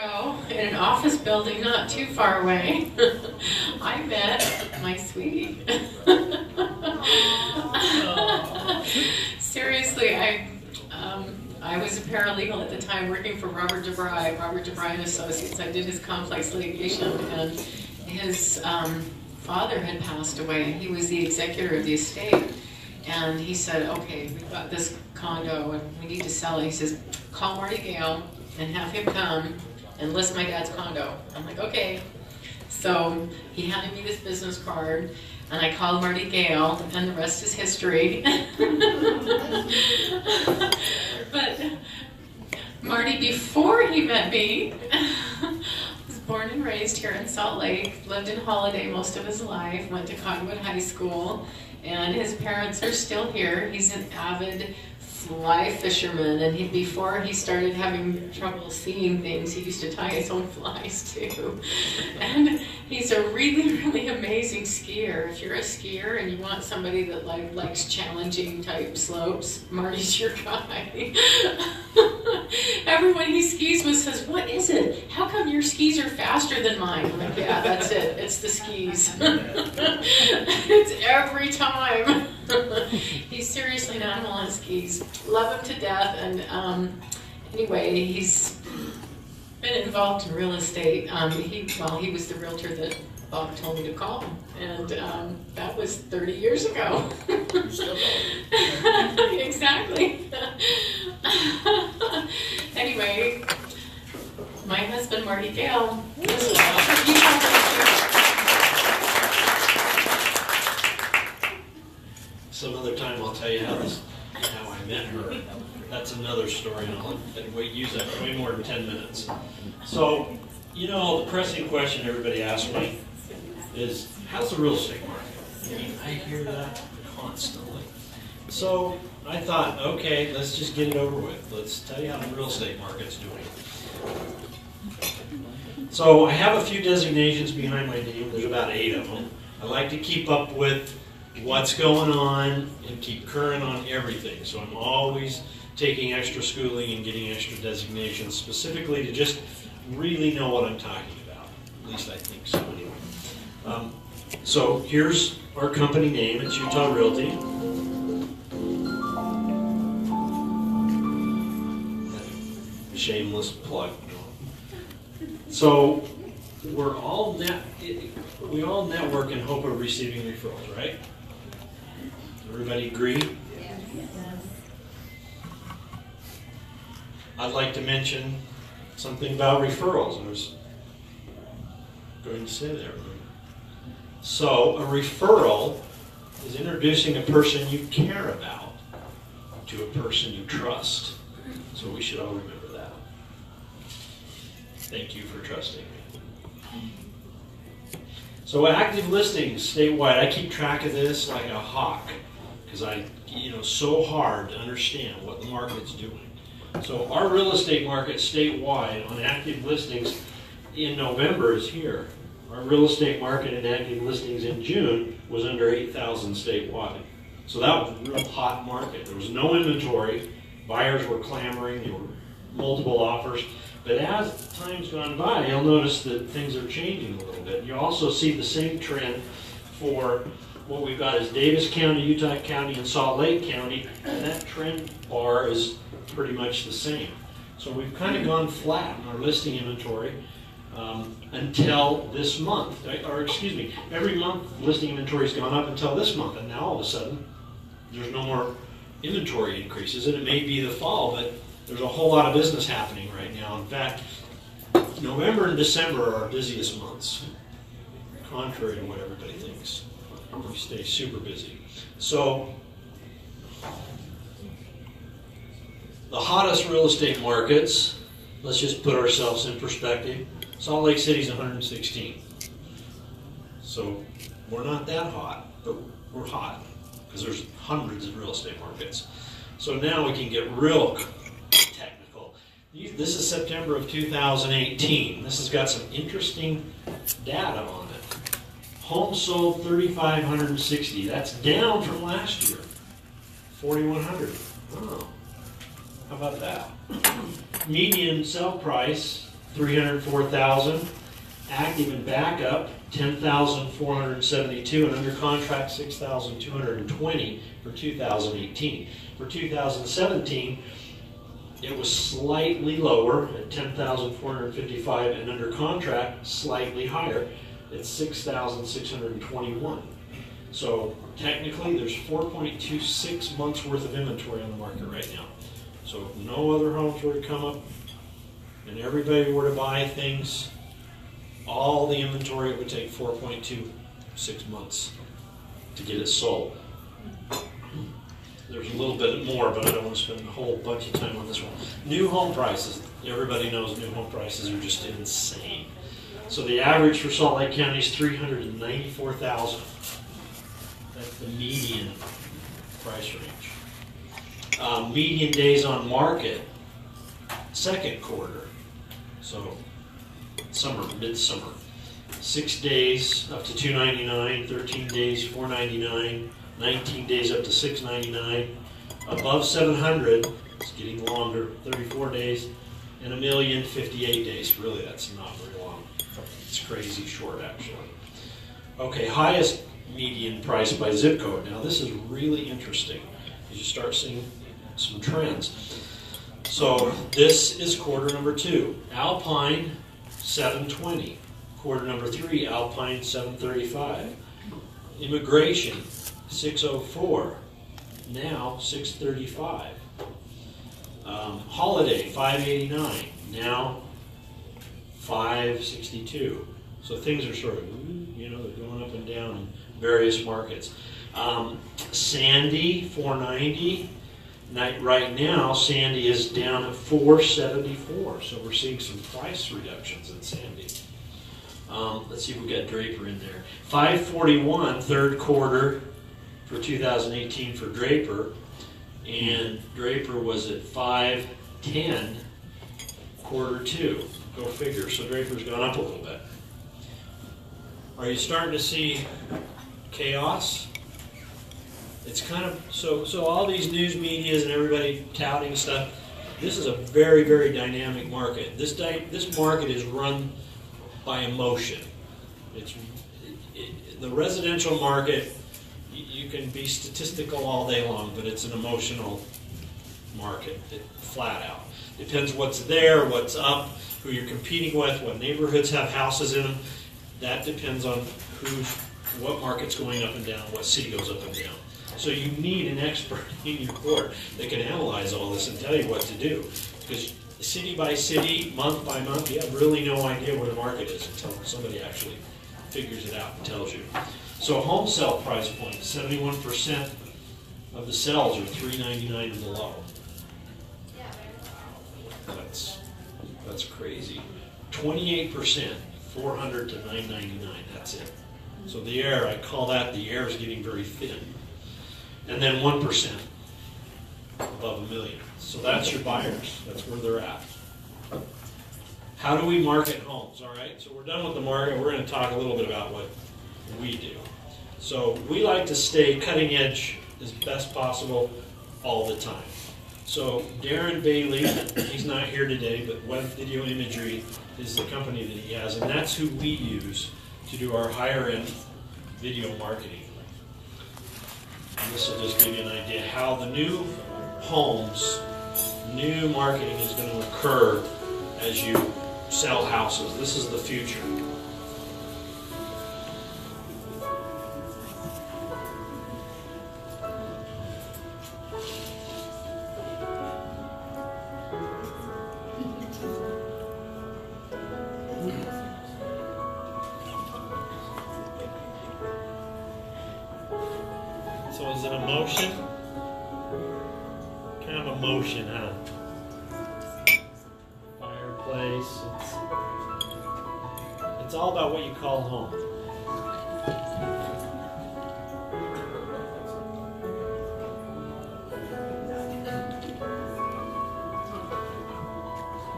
ago, in an office building not too far away, I met my sweetie. Seriously, I was a paralegal at the time working for Robert DeBry and Associates. I did his complex litigation, and his father had passed away. He was the executor of the estate. And he said, okay, we've got this condo and we need to sell it. He says, call Marty Gale and have him come and list my dad's condo. I'm like, okay. So he handed me this business card and I called Marty Gale and the rest is history. But Marty, before he met me, was born and raised here in Salt Lake, lived in Holiday most of his life, went to Cottonwood High School, and his parents are still here. He's an avid fly fisherman, and before he started having trouble seeing things, he used to tie his own flies too. And he's a really, really amazing skier. If you're a skier and you want somebody that likes challenging type slopes, Marty's your guy. Everyone he skis with says, what is it? How come your skis are faster than mine? I'm like, yeah, that's it. It's the skis. It's every time. He's seriously an animal on skis. Love him to death. And anyway, he's been involved in real estate. He was the realtor that Bob told me to call him. And that was 30 years ago. Exactly. Anyway, my husband, Marty Gale, some other time I'll tell you how I met her. That's another story, and I'll use that for way more than 10 minutes. So, the pressing question everybody asks me is, how's the real estate market? I hear that constantly. So I thought, okay, let's just get it over with. Let's tell you how the real estate market's doing. So I have a few designations behind my name. There's about 8 of them. I like to keep up with what's going on and keep current on everything. So I'm always taking extra schooling and getting extra designations specifically to just really know what I'm talking about. At least I think so anyway. So here's our company name. It's Utah Realty. Shameless plug. So we all network in hope of receiving referrals, right? Everybody agree? Yes. I'd like to mention something about referrals. I was going to say that. So a referral is introducing a person you care about to a person you trust. So we should all remember that. Thank you for trusting me. So active listings statewide, I keep track of this like a hawk because so hard to understand what the market's doing. So our real estate market statewide on active listings in November is here. Our real estate market in active listings in June was under 8,000 statewide. So that was a real hot market. There was no inventory. Buyers were clamoring. There were multiple offers. But as time's gone by, you'll notice that things are changing a little bit. You also see the same trend for what we've got is Davis County, Utah County, and Salt Lake County, and that trend bar is pretty much the same. So we've kind of gone flat in our listing inventory until this month, every month listing inventory's gone up until this month, and now all of a sudden there's no more inventory increases, and it may be the fall, but there's a whole lot of business happening right now. In fact, November and December are our busiest months, contrary to what everybody thinks. We stay super busy. So, the hottest real estate markets, let's just put ourselves in perspective. Salt Lake City's 116. So, we're not that hot, but we're hot because there's hundreds of real estate markets. So now we can get real technical. This is September of 2018. This has got some interesting data on it. Homes sold 3,560. That's down from last year. 4,100. Oh, how about that? Median sell price 304,000. Active and backup, 10,472, and under contract, 6,220 for 2018. For 2017, it was slightly lower at 10,455, and under contract, slightly higher at 6,621. So technically, there's 4.26 months worth of inventory on the market right now. So if no other homes were to come up and everybody were to buy things, all the inventory, it would take 4.26 months to get it sold. There's a little bit more, but I don't want to spend a whole bunch of time on this one. New home prices. Everybody knows new home prices are just insane. So the average for Salt Lake County is $394,000. That's the median price range. Median days on market, second quarter. So summer, midsummer. 6 days up to $299, 13 days $499, 19 days up to $699. Above 700, it's getting longer, 34 days, and 1,058 days. Really, that's not very long. It's crazy short, actually. Okay, highest median price by zip code. Now, this is really interesting. You start seeing some trends. So this is quarter number 2. Alpine, 720. Quarter number 3, Alpine, 735. Immigration, 604. Now 635. Holiday, 589. Now 562. So things are sort of, they're going up and down in various markets. Sandy, 490. Right now, Sandy is down at 474. So we're seeing some price reductions in Sandy. Let's see if we got Draper in there. 541, third quarter for 2018 for Draper. And Draper was at 510, quarter 2. Go figure. So Draper's gone up a little bit. Are you starting to see chaos? It's kind of, so all these news medias and everybody touting stuff, this is a very, very dynamic market. This market is run by emotion. The residential market, you can be statistical all day long, but it's an emotional market, flat out. Depends what's there, what's up, who you're competing with, what neighborhoods have houses in them. That depends on what market's going up and down, what city goes up and down. So you need an expert in your court that can analyze all this and tell you what to do. Because city by city, month by month, you have really no idea where the market is until somebody actually figures it out and tells you. So home sale price point, 71% of the sales are $399 and below. That's crazy. 28%, $400 to $999. That's it. So the air, I call that the air is getting very thin. And then 1% above $1 million. So that's your buyers. That's where they're at. How do we market homes? All right. So we're done with the market. We're going to talk a little bit about what we do. So we like to stay cutting edge as best possible all the time. So Darren Bailey, he's not here today, but Web Video Imagery is the company that he has, and that's who we use to do our higher end video marketing. And this will just give you an idea how the new homes, new marketing is going to occur as you sell houses. This is the future. So is it emotion? Kind of emotion, huh? Fireplace. It's all about what you call home.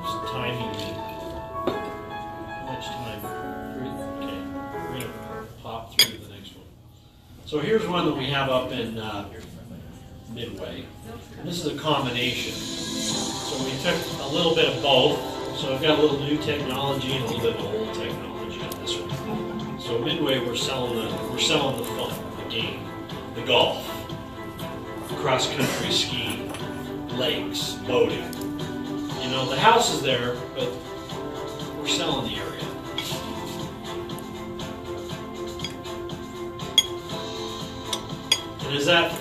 Just timing me. How much time? Okay, we're going to pop through the next one. So here's one that we have up in Midway. And this is a combination. So we took a little bit of both. So I've got a little new technology and a little bit of old technology on this one. So midway, we're selling the fun, the game, the golf, cross country skiing, lakes, boating. You know, the house is there, but we're selling the area. And is that?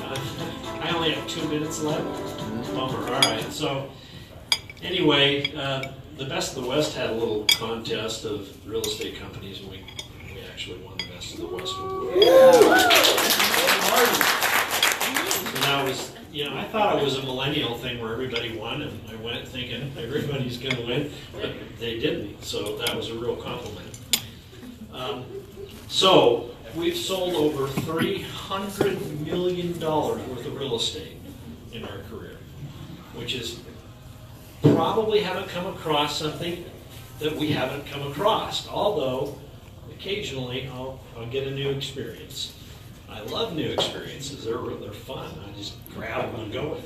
I only have 2 minutes left. Bummer. All right. So anyway, the Best of the West had a little contest of real estate companies, and we actually won the Best of the West award. And that was, you know, I thought it was a millennial thing where everybody won, and I went thinking everybody's going to win, but they didn't. So that was a real compliment. So we've sold over $300 million worth of real estate in our career, which is probably haven't come across something that we haven't come across, although occasionally I'll get a new experience. I love new experiences. They're fun. I just grab them and go with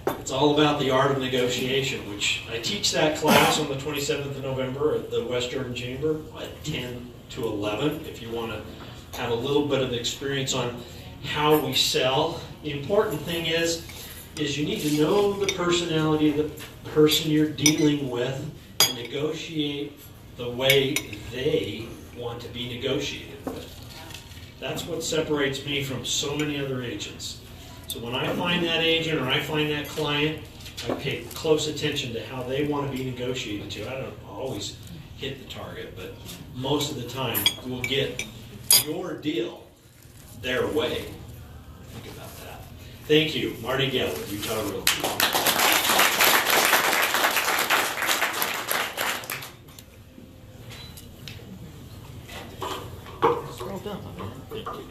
them. It's all about the art of negotiation, which I teach that class on the 27th of November at the West Jordan Chamber at 10 to 11 if you want to have a little bit of experience on how we sell. The important thing is you need to know the personality of the person you're dealing with and negotiate the way they want to be negotiated with. That's what separates me from so many other agents. So when I find that agent or I find that client, I pay close attention to how they want to be negotiated to. I don't always hit the target, but most of the time we'll get your deal their way. Think about that. Thank you. Marty Geller, Utah Realty. Well done, my man. Thank you.